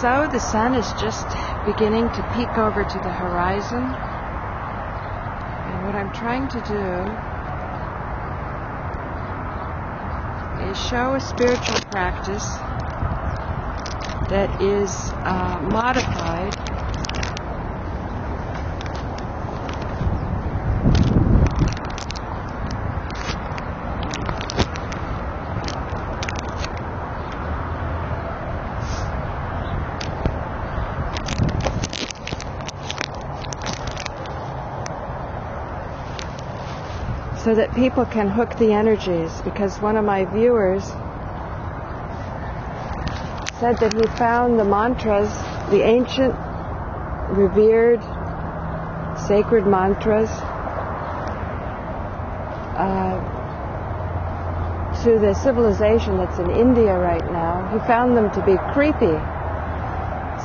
So the sun is just beginning to peek over to the horizon, and what I'm trying to do is show a spiritual practice that is modified so that people can hook the energies, because one of my viewers said that he found the mantras, the ancient, revered, sacred mantras to the civilization that's in India right now. He found them to be creepy.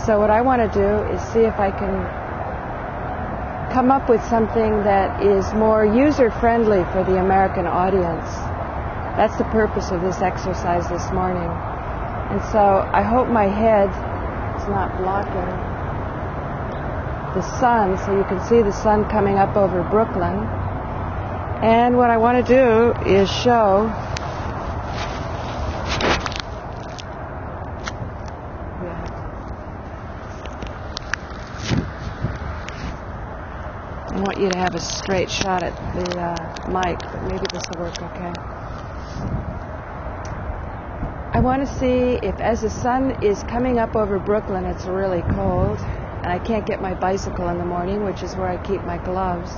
So what I want to do is see if I can come up with something that is more user-friendly for the American audience. That's the purpose of this exercise this morning. And so I hope my head is not blocking the sun, so you can see the sun coming up over Brooklyn. And what I want to do is show I want you to have a straight shot at the mic, but maybe this will work okay. I want to see if, as the sun is coming up over Brooklyn, it's really cold, and I can't get my bicycle in the morning, which is where I keep my gloves,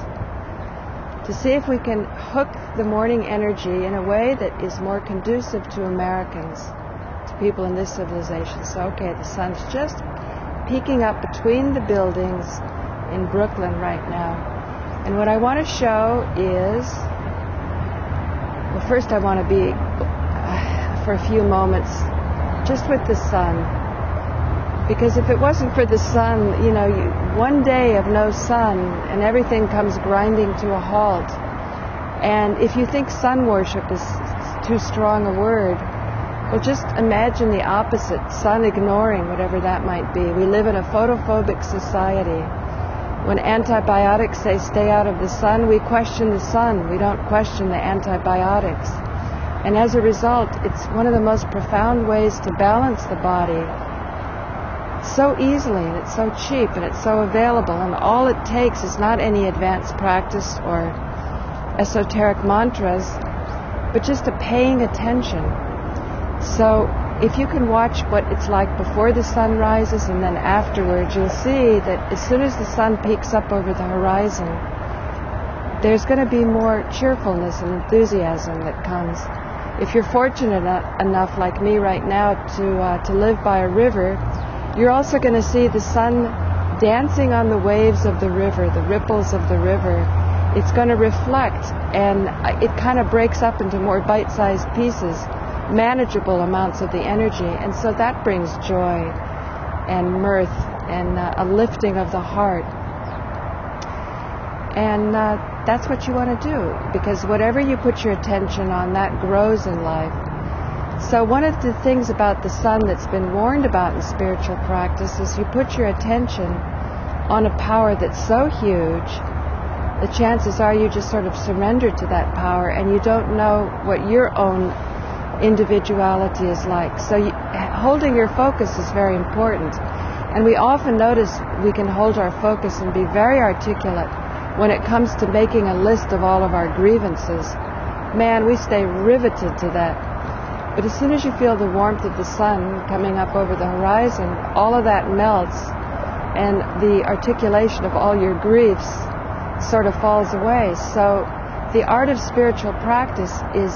to see if we can hook the morning energy in a way that is more conducive to Americans, to people in this civilization. So, okay, the sun's just peeking up between the buildings in Brooklyn right now. And what I want to show is, well, first I want to be for a few moments just with the sun, because if it wasn't for the sun, you know, one day of no sun and everything comes grinding to a halt. And if you think sun worship is too strong a word, well, just imagine the opposite, sun ignoring, whatever that might be. We live in a photophobic society. When antibiotics say stay out of the sun, we question the sun. We don't question the antibiotics. And as a result, it's one of the most profound ways to balance the body so easily, and it's so cheap, and it's so available. And all it takes is not any advanced practice or esoteric mantras, but just a paying attention. So if you can watch what it's like before the sun rises and then afterwards, you'll see that as soon as the sun peeks up over the horizon, there's going to be more cheerfulness and enthusiasm that comes. If you're fortunate enough, like me right now, to live by a river, you're also going to see the sun dancing on the waves of the river, the ripples of the river. It's going to reflect, and it kind of breaks up into more bite-sized pieces, manageable amounts of the energy, and so that brings joy and mirth and a lifting of the heart. And that's what you want to do, because whatever you put your attention on, that grows in life. So one of the things about the sun that's been warned about in spiritual practice is you put your attention on a power that's so huge, the chances are you just sort of surrender to that power, and you don't know what your own individuality is like. So holding your focus is very important. And we often notice we can hold our focus and be very articulate when it comes to making a list of all of our grievances. Man, we stay riveted to that. But as soon as you feel the warmth of the sun coming up over the horizon, all of that melts, and the articulation of all your griefs sort of falls away. So the art of spiritual practice is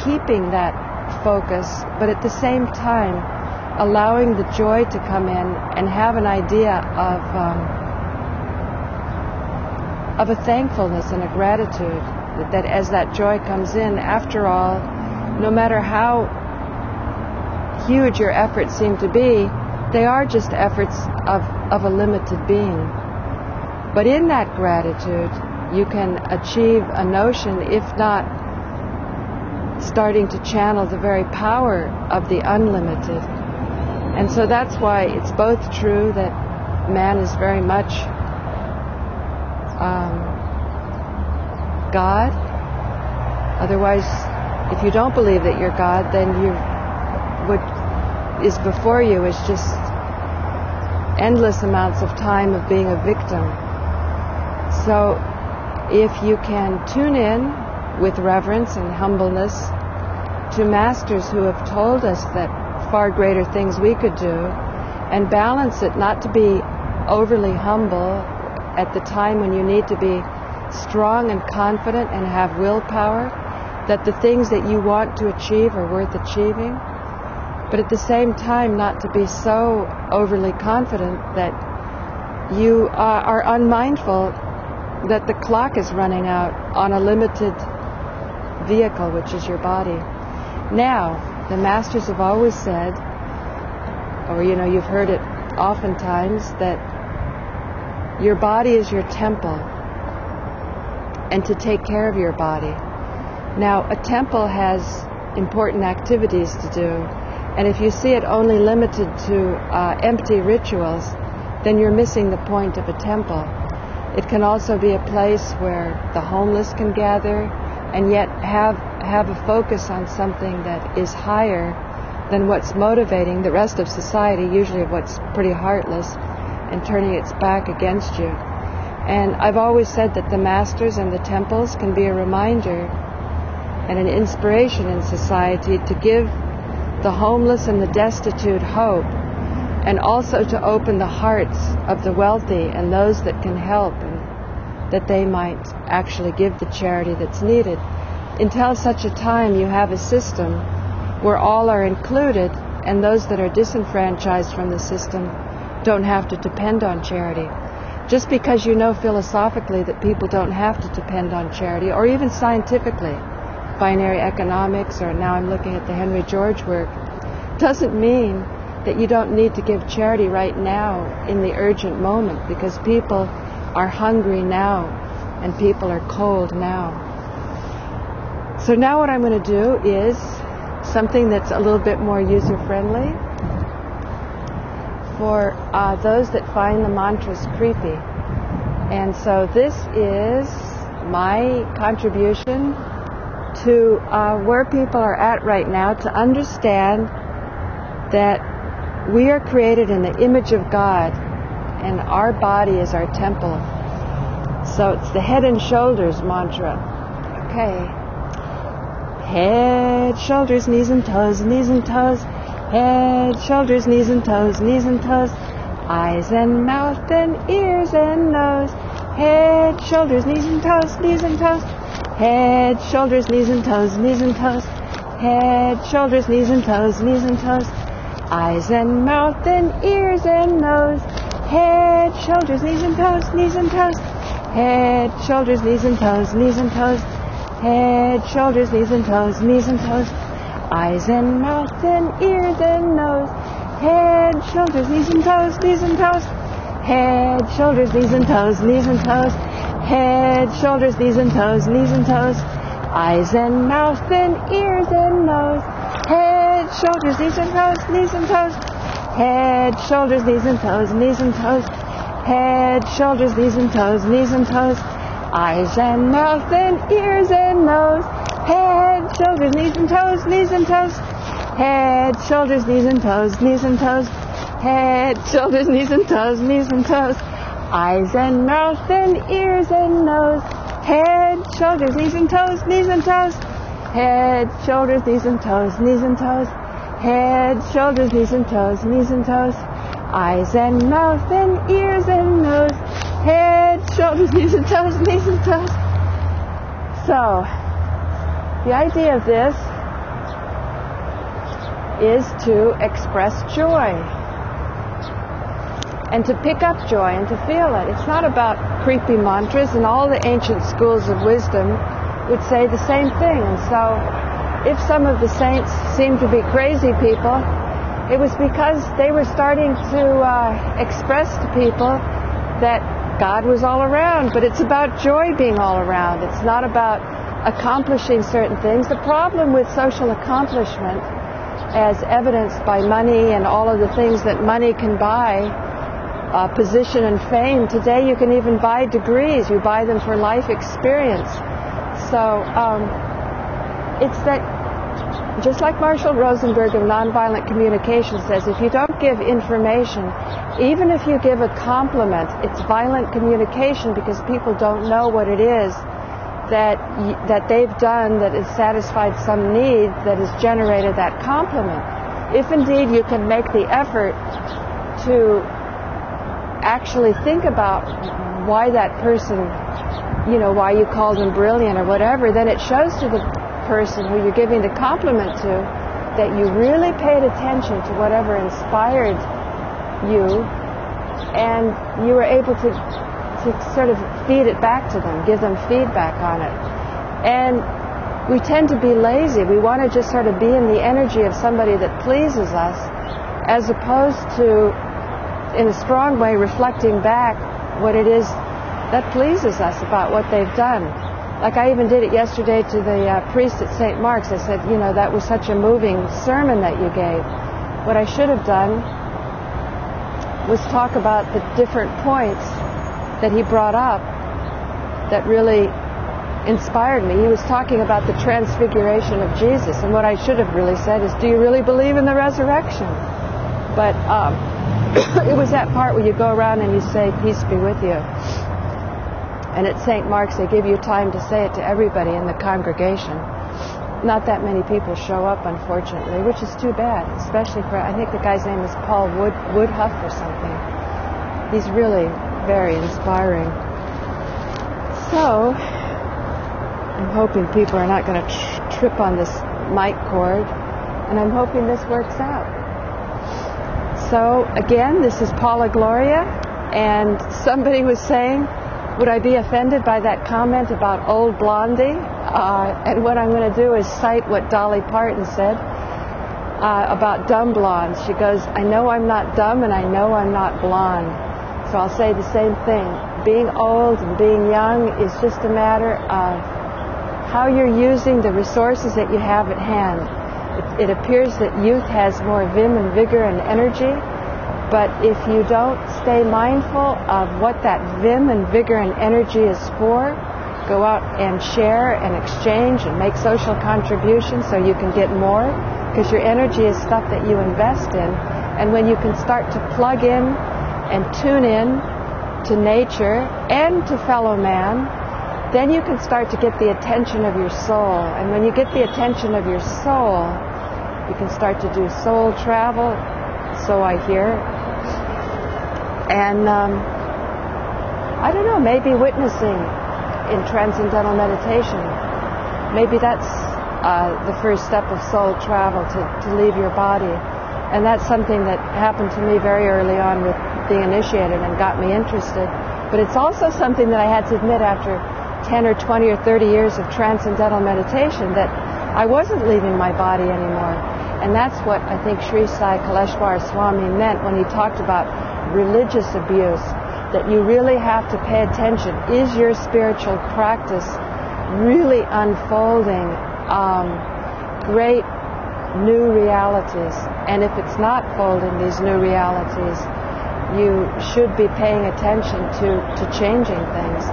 keeping that focus, but at the same time allowing the joy to come in and have an idea of a thankfulness and a gratitude that as that joy comes in, after all, no matter how huge your efforts seem to be, they are just efforts of a limited being. But in that gratitude, you can achieve a notion, if not starting to channel the very power of the unlimited. And so that's why it's both true that man is very much God. Otherwise, if you don't believe that you're God, then what is before you is just endless amounts of time of being a victim. So if you can tune in with reverence and humbleness to masters who have told us that far greater things we could do, and balance it not to be overly humble at the time when you need to be strong and confident and have willpower, that the things that you want to achieve are worth achieving, but at the same time not to be so overly confident that you are unmindful that the clock is running out on a limited vehicle, which is your body. Now, the masters have always said, or you've heard it oftentimes, that your body is your temple, and to take care of your body. Now, a temple has important activities to do, and if you see it only limited to empty rituals, then you're missing the point of a temple. It can also be a place where the homeless can gather and yet have a focus on something that is higher than what's motivating the rest of society, usually what's pretty heartless and turning its back against you. And I've always said that the masters and the temples can be a reminder and an inspiration in society to give the homeless and the destitute hope, and also to open the hearts of the wealthy and those that can help, and that they might actually give the charity that's needed. Until such a time you have a system where all are included, and those that are disenfranchised from the system don't have to depend on charity. Just because you know philosophically that people don't have to depend on charity, or even scientifically, binary economics, or now I'm looking at the Henry George work, doesn't mean that you don't need to give charity right now in the urgent moment, because people are hungry now and people are cold now. So now what I'm going to do is something that's a little bit more user-friendly for those that find the mantras creepy. And so this is my contribution to where people are at right now, to understand that we are created in the image of God, and our body is our temple. So it's the head and shoulders mantra. Okay. Head, shoulders, knees and toes, knees and toes. Head, shoulders, knees and toes, knees and toes. Eyes and mouth and ears and nose. Head, shoulders, knees and toes, knees and toes. Head, shoulders, knees and toes, knees and toes. Head, shoulders, knees and toes, knees and toes. Eyes and mouth and ears and nose. Head, shoulders, knees and toes, knees and toes. Head, shoulders, knees and toes, knees and toes. Head, shoulders, knees and toes, knees and toes. Eyes and mouth and ears and nose. Head, shoulders, knees and toes, knees and toes. Head, shoulders, knees and toes, knees and toes. Head, shoulders, knees and toes, knees and toes. Eyes and mouth and ears and nose. Head, shoulders, knees and toes, knees and toes. Head, shoulders, knees and toes, knees and toes. Head, shoulders, knees and toes, knees and toes. Eyes and mouth and ears and nose. Head, shoulders, knees and toes, knees and toes. Head, shoulders, knees and toes, knees and toes. Head, shoulders, knees and toes, knees and toes. Eyes and mouth and ears and nose. Head, shoulders, knees and toes, knees and toes. Head, shoulders, knees and toes, knees and toes. Head, shoulders, knees and toes, knees and toes. Eyes and mouth and ears and nose. Head, shoulders, knees and toes, knees and toes. So, the idea of this is to express joy and to pick up joy and to feel it. It's not about creepy mantras, and all the ancient schools of wisdom would say the same thing. And so if some of the saints seemed to be crazy people, it was because they were starting to express to people that God was all around. But it's about joy being all around. It's not about accomplishing certain things. The problem with social accomplishment as evidenced by money and all of the things that money can buy, position and fame. Today you can even buy degrees. You buy them for life experience. So it's that, just like Marshall Rosenberg of Nonviolent Communication says, if you don't give information, even if you give a compliment, it's violent communication, because people don't know what it is that they've done that has satisfied some need that has generated that compliment. If indeed you can make the effort to actually think about why that person, why you called them brilliant or whatever, then it shows to the person who you're giving the compliment to that you really paid attention to whatever inspired you, and you were able to sort of feed it back to them, give them feedback on it. And we tend to be lazy. We want to just sort of be in the energy of somebody that pleases us, as opposed to, in a strong way, reflecting back what it is that pleases us about what they've done. Like I even did it yesterday to the priest at St. Mark's. I said, that was such a moving sermon that you gave. What I should have done was talk about the different points that he brought up that really inspired me. He was talking about the transfiguration of Jesus, and what I should have really said is, do you really believe in the resurrection? But it was that part where you go around and you say, peace be with you. And at St. Mark's they give you time to say it to everybody in the congregation. Not that many people show up, unfortunately, which is too bad, especially for, I think the guy's name is Paul Woodhuff or something. He's really very inspiring. So, I'm hoping people are not going to trip on this mic cord, and I'm hoping this works out. So, again, this is Paula Gloria, and somebody was saying, would I be offended by that comment about old Blondie? And what I'm going to do is cite what Dolly Parton said about dumb blondes. She goes, I know I'm not dumb, and I know I'm not blonde. So I'll say the same thing. Being old and being young is just a matter of how you're using the resources that you have at hand. It appears that youth has more vim and vigor and energy, but if you don't stay mindful of what that vim and vigor and energy is for, go out and share and exchange and make social contributions so you can get more, because your energy is stuff that you invest in. And when you can start to plug in and tune in to nature and to fellow man, then you can start to get the attention of your soul. And when you get the attention of your soul, you can start to do soul travel, so I hear. And I don't know, maybe witnessing in transcendental meditation. Maybe that's the first step of soul travel, to leave your body. And that's something that happened to me very early on with being initiated and got me interested. But it's also something that I had to admit after 10 or 20 or 30 years of transcendental meditation, that I wasn't leaving my body anymore. And that's what I think Sri Sai Kaleshwar Swami meant when he talked about religious abuse, that you really have to pay attention. Is your spiritual practice really unfolding great new realities? And if it's not folding these new realities, you should be paying attention to changing things.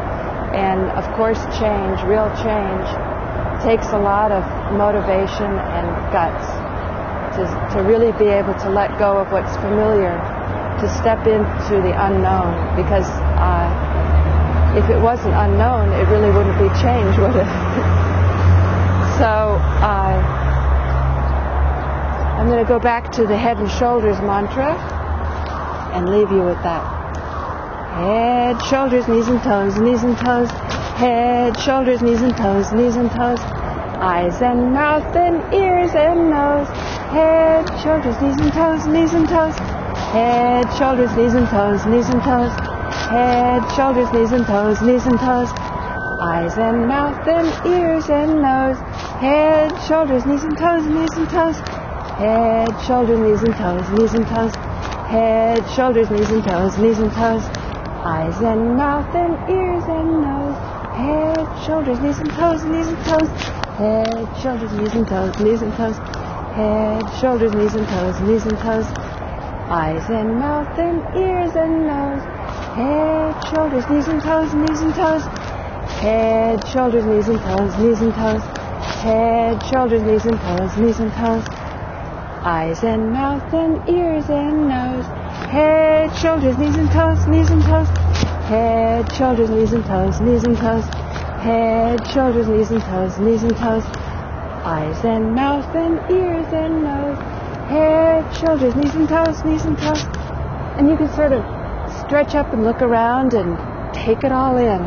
And of course change, real change, takes a lot of motivation and guts to really be able to let go of what's familiar, to step into the unknown, because if it wasn't unknown, it really wouldn't be change, would it? So I'm going to go back to the head and shoulders mantra and leave you with that. Head, shoulders, knees and toes, knees and toes. Head, shoulders, knees and toes, knees and toes. Eyes and mouth and ears and nose. Head, shoulders, knees and toes, knees and toes. Head, shoulders, knees and toes, knees and toes. Head, shoulders, knees and toes, knees and toes. Eyes and mouth and ears and nose. Head, shoulders, knees and toes, knees and toes. Head, shoulders, knees and toes, knees and toes. Head, shoulders, knees and toes, knees and toes. Eyes and mouth and ears and nose. Head, shoulders, knees and toes, knees and toes. Head, shoulders, knees and toes, knees and toes. Head, shoulders, knees and toes, knees and toes. Eyes and mouth and ears and nose. Head, shoulders, knees and toes, knees and toes. Head, shoulders, knees and toes, knees and toes. Head, shoulders, knees and toes, knees and toes. Eyes and mouth and ears and nose. Head, shoulders, knees and toes, knees and toes. Head, shoulders, knees and toes, knees and toes. Head, shoulders, knees and toes, knees and toes. Eyes and mouth and ears and nose. Head, shoulders, knees and toes, knees and toes. And you can sort of stretch up and look around and take it all in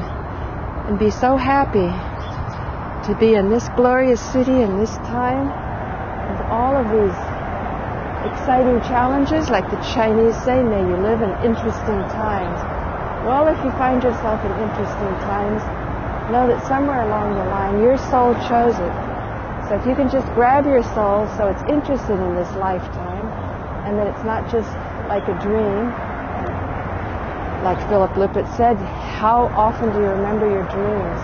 and be so happy to be in this glorious city in this time with all of these exciting challenges. Like the Chinese say, may you live in interesting times. Well, if you find yourself in interesting times, know that somewhere along the line your soul chose it. So if you can just grab your soul so it's interested in this lifetime and that it's not just like a dream. Like Philip Lippert said, how often do you remember your dreams?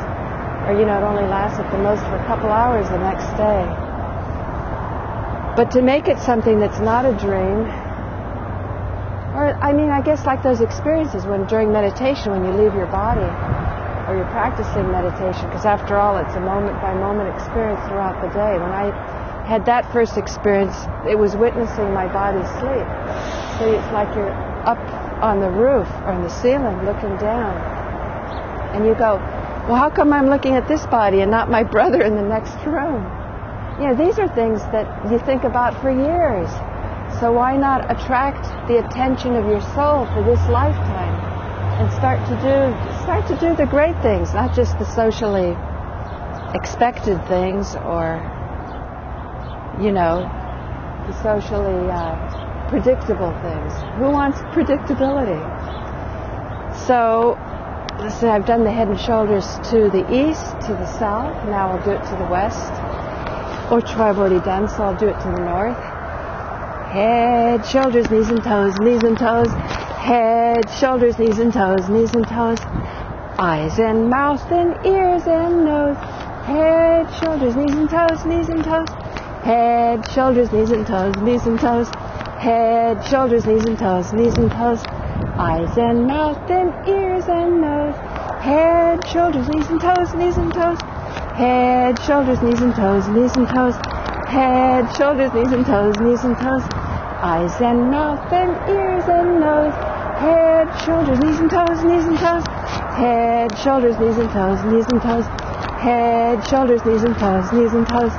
Or, it only lasts at the most for a couple hours the next day. But to make it something that's not a dream, or, I guess like those experiences during meditation, when you leave your body, or you're practicing meditation, because after all, it's a moment-by-moment experience throughout the day. When I had that first experience, it was witnessing my body sleep. So it's like you're up on the roof or on the ceiling looking down. And you go, well, how come I'm looking at this body and not my brother in the next room? These are things that you think about for years. So why not attract the attention of your soul for this lifetime and start to do the great things, not just the socially expected things or, the socially predictable things. Who wants predictability? So, let's say I've done the head and shoulders to the east, to the south. Now I'll do it to the west. Which I've already done, so I'll do it to the north. Head, shoulders, knees and toes, knees and toes. Head, shoulders, knees and toes, knees and toes. Eyes and mouth and ears and nose. Head, shoulders, knees and toes, knees and toes. Head, shoulders, knees and toes, knees and toes. Head, shoulders, knees and toes, knees and toes. Eyes and mouth and ears and nose. Head, shoulders, knees and toes, knees and toes. Head, shoulders, knees and toes, knees and toes. Head, shoulders, knees and toes, knees and toes. Eyes and mouth and ears and nose. Head, shoulders, knees and toes, knees and toes. Head, shoulders, knees and toes, knees and toes. Head, shoulders, knees and toes, knees and toes.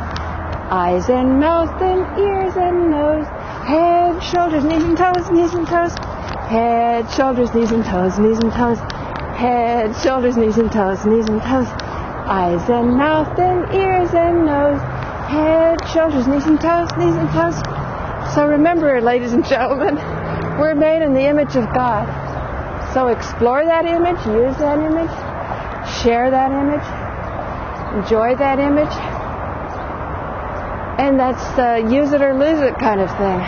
Eyes and mouth and ears and nose. Head, shoulders, knees and toes, knees and toes. Head, shoulders, knees and toes, knees and toes. Head, shoulders, knees and toes, knees and toes. Eyes and mouth and ears and nose. Head, shoulders, knees and toes, knees and toes. So remember, ladies and gentlemen, we're made in the image of God. So explore that image, use that image, share that image, enjoy that image. And that's use it or lose it kind of thing.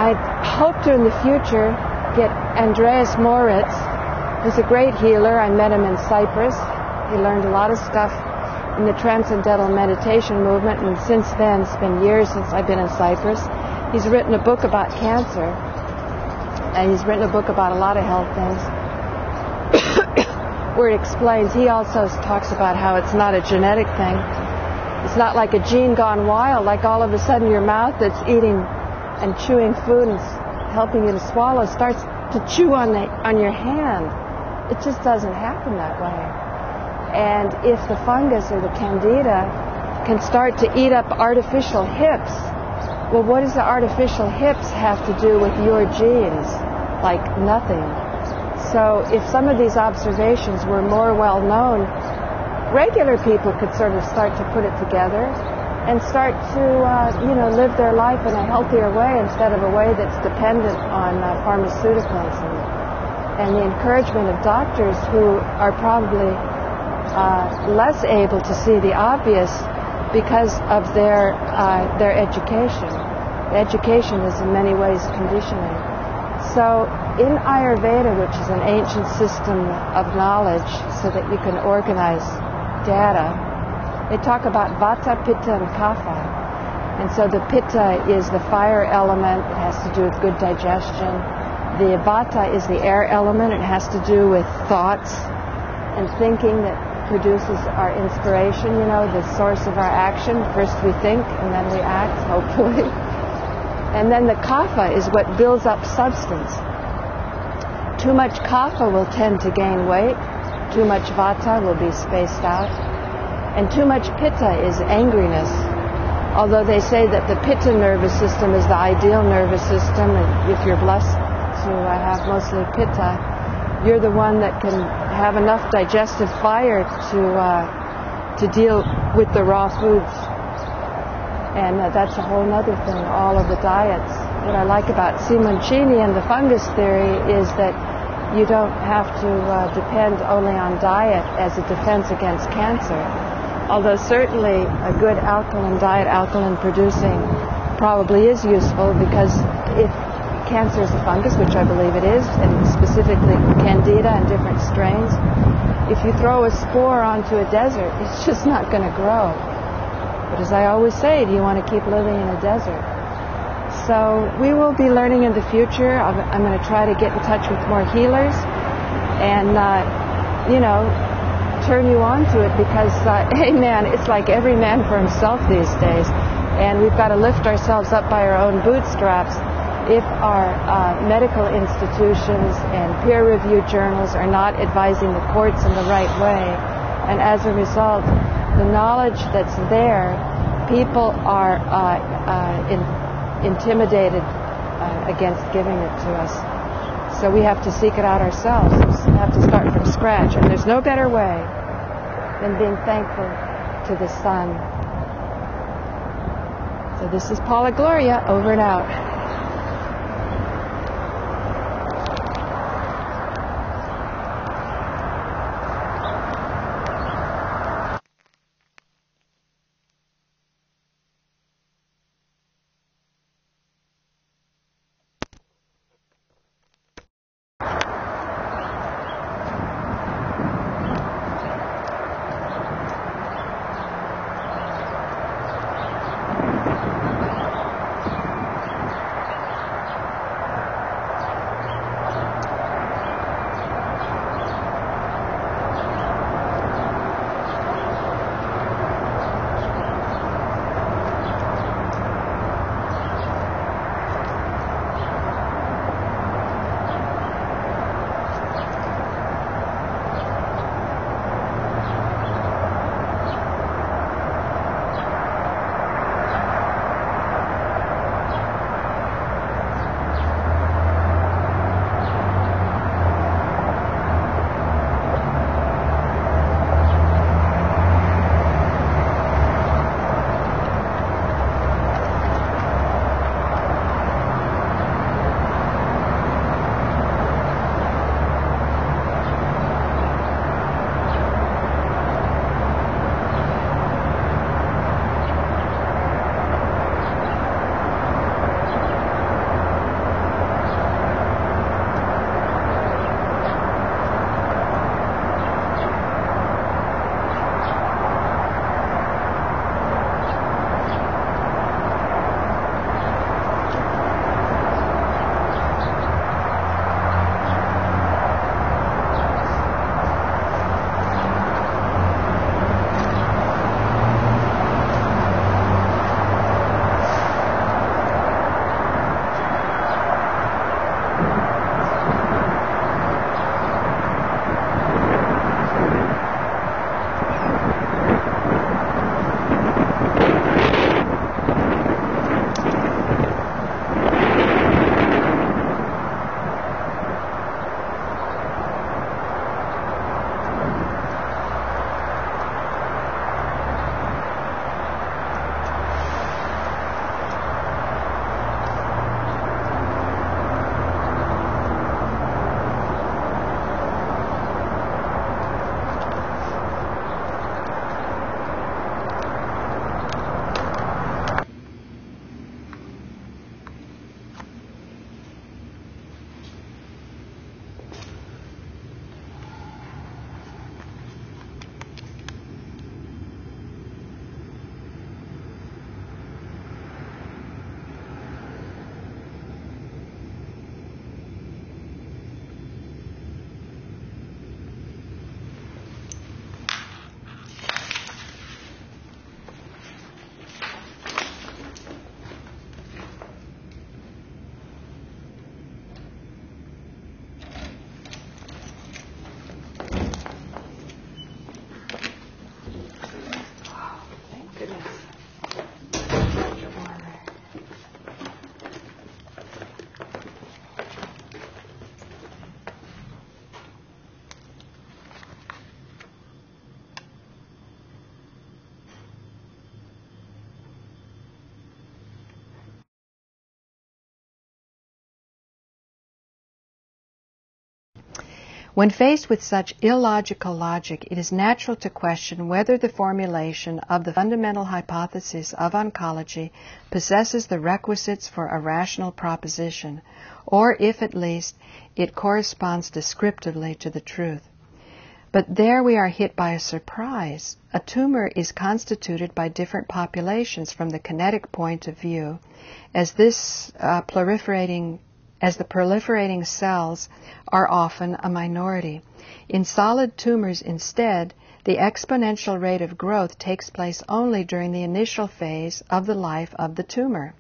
I hope to in the future get Andreas Moritz, who's a great healer. I met him in Cyprus. He learned a lot of stuff in the Transcendental Meditation movement, and since then, it's been years since I've been in Cyprus. He's written a book about cancer, and he's written a book about a lot of health things, where it explains, he also talks about how it's not a genetic thing. It's not like a gene gone wild, like all of a sudden your mouth that's eating and chewing food and helping you to swallow starts to chew on your hand. It just doesn't happen that way. And if the fungus or the candida can start to eat up artificial hips, well, what does the artificial hips have to do with your genes? Like nothing. So if some of these observations were more well known, regular people could sort of start to put it together and start to, live their life in a healthier way instead of a way that's dependent on pharmaceuticals and the encouragement of doctors who are probably less able to see the obvious because of their education. The education is in many ways conditioning. So in Ayurveda, which is an ancient system of knowledge so that you can organize data, they talk about Vata, Pitta, and Kapha. And so the pitta is the fire element. It has to do with good digestion. The vata is the air element. It has to do with thoughts and thinking that produces our inspiration, you know, the source of our action. First we think and then we act, hopefully. And then the kapha is what builds up substance. Too much kapha will tend to gain weight. Too much vata will be spaced out. And too much pitta is angriness. Although they say that the pitta nervous system is the ideal nervous system, and if you're blessed to have mostly pitta, you're the one that can have enough digestive fire to deal with the raw foods. And that's a whole other thing, all of the diets. What I like about Simoncini and the fungus theory is that you don't have to depend only on diet as a defense against cancer. Although certainly a good alkaline diet, alkaline producing, probably is useful, because if cancer is a fungus, which I believe it is, and specifically candida and different strains, if you throw a spore onto a desert, it's just not going to grow. But as I always say, do you want to keep living in a desert? So we will be learning in the future. I'm going to try to get in touch with more healers and, turn you on to it, because, hey man, it's like every man for himself these days. And we've got to lift ourselves up by our own bootstraps. If our medical institutions and peer-reviewed journals are not advising the courts in the right way, and as a result, the knowledge that's there, people are intimidated against giving it to us. So we have to seek it out ourselves. We have to start from scratch. And there's no better way than being thankful to the sun. So this is Paula Gloria, over and out. When faced with such illogical logic, it is natural to question whether the formulation of the fundamental hypothesis of oncology possesses the requisites for a rational proposition, or if at least it corresponds descriptively to the truth. But there we are hit by a surprise. A tumor is constituted by different populations from the kinetic point of view, as the proliferating cells are often a minority. In solid tumors, instead, the exponential rate of growth takes place only during the initial phase of the life of the tumor.